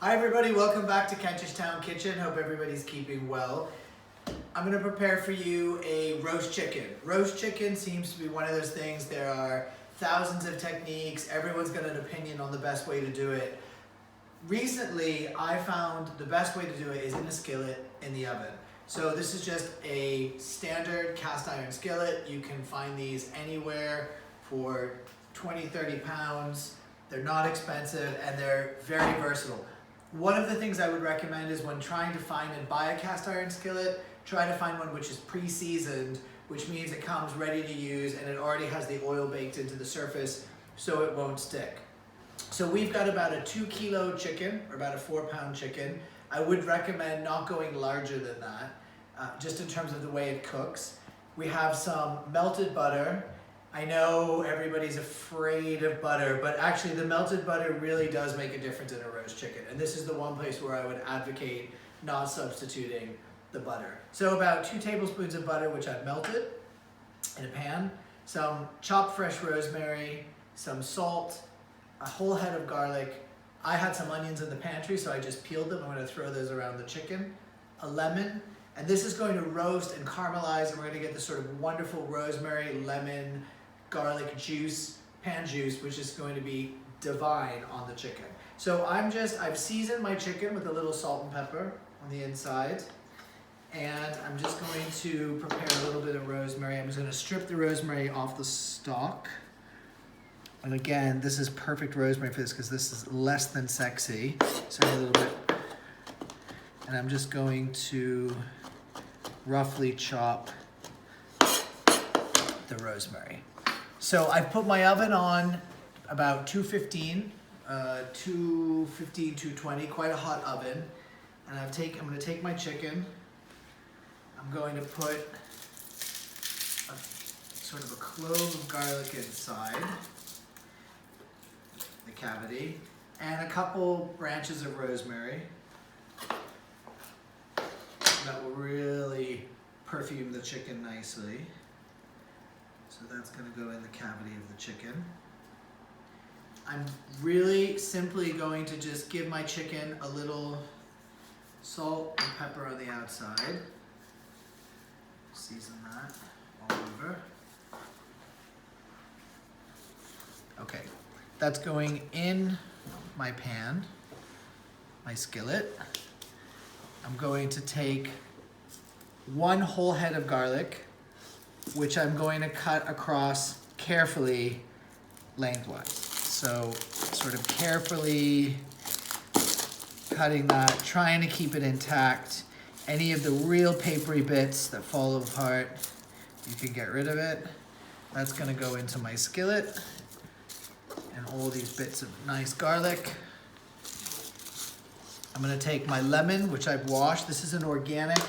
Hi everybody, welcome back to Kentish Town Kitchen. Hope everybody's keeping well. I'm going to prepare for you a roast chicken. Roast chicken seems to be one of those things, there are thousands of techniques, everyone's got an opinion on the best way to do it. Recently, I found the best way to do it is in a skillet in the oven. So this is just a standard cast iron skillet. You can find these anywhere for 20, 30 pounds. They're not expensive and they're very versatile. One of the things I would recommend is when trying to find and buy a cast iron skillet, try to find one which is pre-seasoned, which means it comes ready to use and it already has the oil baked into the surface so it won't stick. So we've got about a 2 kilo chicken, or about a 4-pound chicken. I would recommend not going larger than that, just in terms of the way it cooks. We have some melted butter. I know everybody's afraid of butter, but actually the melted butter really does make a difference in a roast chicken. And this is the one place where I would advocate not substituting the butter. So about 2 tablespoons of butter, which I've melted in a pan, some chopped fresh rosemary, some salt, a whole head of garlic. I had some onions in the pantry, so I just peeled them. I'm going to throw those around the chicken. A lemon, and this is going to roast and caramelize, and we're going to get this sort of wonderful rosemary, lemon, garlic juice, pan juice, which is going to be divine on the chicken. So I've seasoned my chicken with a little salt and pepper on the inside, and I'm just going to prepare a little bit of rosemary. I'm just going to strip the rosemary off the stalk. And again, this is perfect rosemary for this because this is less than sexy. So a little bit. And I'm just going to roughly chop the rosemary. So I've put my oven on about 215, 220, quite a hot oven. And I'm going to take my chicken. I'm going to put sort of a clove of garlic inside the cavity and a couple branches of rosemary. That will really perfume the chicken nicely. So that's going to go in the cavity of the chicken. I'm really simply going to just give my chicken a little salt and pepper on the outside. Season that all over. Okay, that's going in my pan, my skillet. I'm going to take 1 whole head of garlic, which I'm going to cut across carefully lengthwise. So sort of carefully cutting that, trying to keep it intact. Any of the real papery bits that fall apart, you can get rid of it. That's gonna go into my skillet. And all these bits of nice garlic. I'm gonna take my lemon, which I've washed. This is an organic,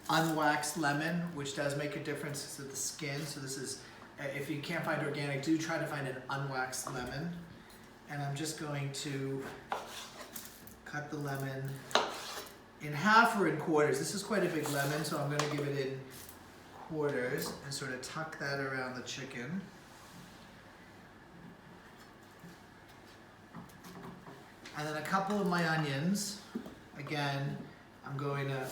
unwaxed lemon, which does make a difference to the skin. So this is, if you can't find organic, do try to find an unwaxed lemon. And I'm just going to cut the lemon in half or in quarters. This is quite a big lemon, so I'm gonna give it in quarters and sort of tuck that around the chicken. And then a couple of my onions. Again, I'm going to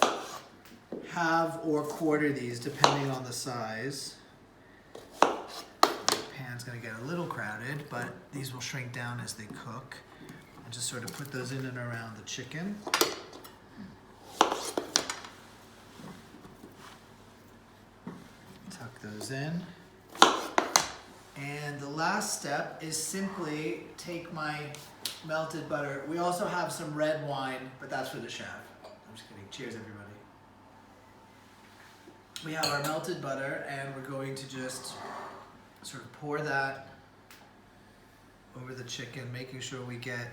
halve or quarter these depending on the size. The pan's going to get a little crowded, but these will shrink down as they cook. And just sort of put those in and around the chicken. Tuck those in. And the last step is simply take my melted butter. We also have some red wine, but that's for the chef. I'm just kidding. Cheers, everybody. We have our melted butter, and we're going to just sort of pour that over the chicken, making sure we get,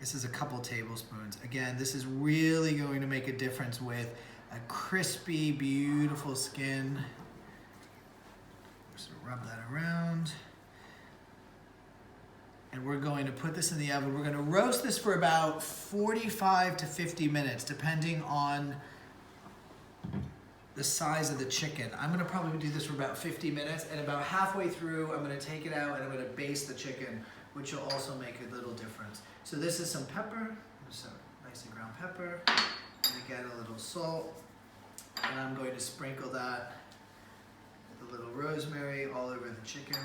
this is a couple tablespoons. Again, this is really going to make a difference with a crispy, beautiful skin. Just rub that around. And we're going to put this in the oven. We're going to roast this for about 45 to 50 minutes, depending on the size of the chicken. I'm going to probably do this for about 50 minutes, and about halfway through, I'm going to take it out and I'm going to baste the chicken which will also make a little difference. So this is some pepper, some nicely ground pepper, and again a little salt. And I'm going to sprinkle that with a little rosemary all over the chicken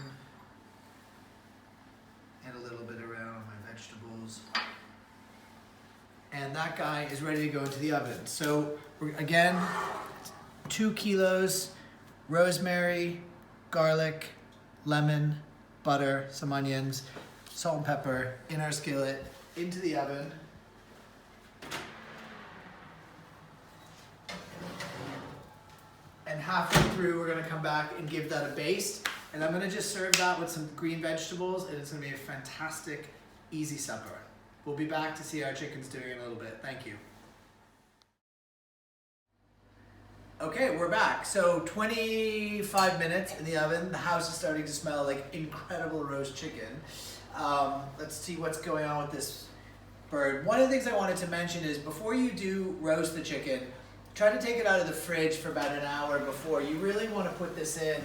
and a little bit around on my vegetables. And that guy is ready to go into the oven. So again, 2 kilos, rosemary, garlic, lemon, butter, some onions, salt and pepper in our skillet, into the oven. And halfway through, we're gonna come back and give that a baste. And I'm gonna just serve that with some green vegetables, and it's gonna be a fantastic, easy supper. We'll be back to see how our chicken's doing in a little bit. Thank you. Okay, we're back. So 25 minutes in the oven. The house is starting to smell like incredible roast chicken. Let's see what's going on with this bird. One of the things I wanted to mention is before you do roast the chicken, try to take it out of the fridge for about an hour before. You really want to put this in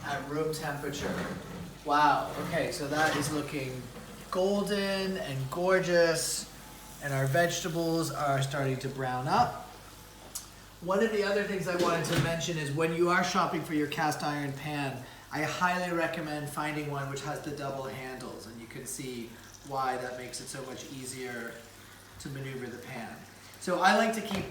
at room temperature. Wow, okay, so that is looking golden and gorgeous, and our vegetables are starting to brown up. One of the other things I wanted to mention is when you are shopping for your cast iron pan, I highly recommend finding one which has the double handles, and you can see why that makes it so much easier to maneuver the pan. So I like to keep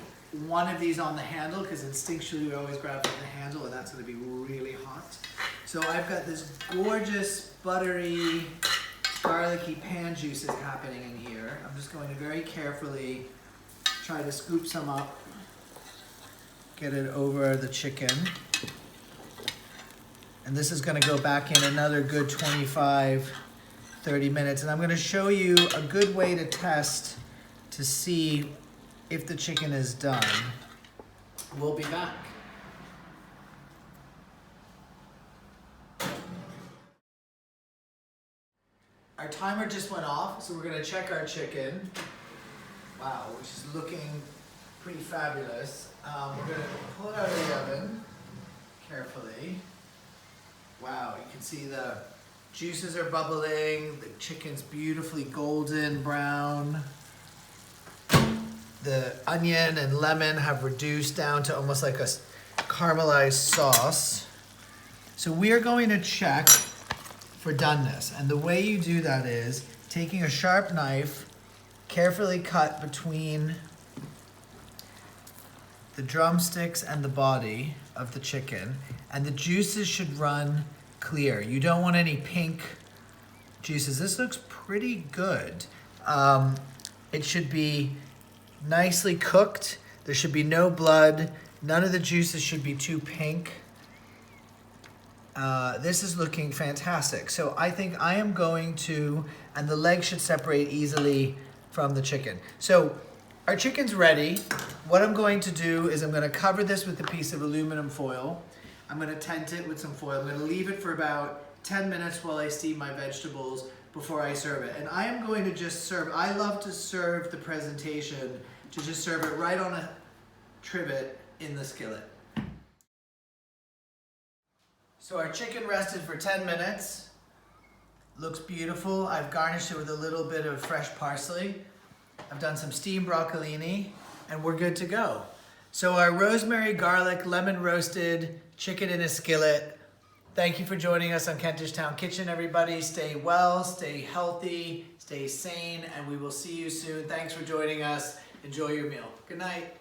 one of these on the handle because instinctually we always grab the handle, and that's going to be really hot. So I've got this gorgeous buttery garlicky pan juices happening in here. I'm just going to very carefully try to scoop some up, get it over the chicken. And this is going to go back in another good 25, 30 minutes. And I'm going to show you a good way to test to see if the chicken is done. We'll be back. Our timer just went off, so we're going to check our chicken. Wow, which is looking pretty fabulous. We're going to pull it out of the oven carefully. Wow, you can see the juices are bubbling, the chicken's beautifully golden brown. The onion and lemon have reduced down to almost like a caramelized sauce. So we are going to check for doneness. And the way you do that is taking a sharp knife, carefully cut between the drumsticks and the body of the chicken, and the juices should run clear. You don't want any pink juices. This looks pretty good. It should be nicely cooked. There should be no blood. None of the juices should be too pink. This is looking fantastic. So I think I am going to, and the legs should separate easily from the chicken. So our chicken's ready. What I'm going to do is I'm going to cover this with a piece of aluminum foil. I'm going to tent it with some foil. I'm going to leave it for about 10 minutes while I steam my vegetables before I serve it. And I am going to just serve, I love to serve the presentation, to just serve it right on a trivet in the skillet. So our chicken rested for 10 minutes. Looks beautiful. I've garnished it with a little bit of fresh parsley. I've done some steamed broccolini, and we're good to go. So our rosemary, garlic, lemon roasted chicken in a skillet. Thank you for joining us on Kentish Town Kitchen, everybody. Stay well, stay healthy, stay sane, and we will see you soon. Thanks for joining us. Enjoy your meal. Good night.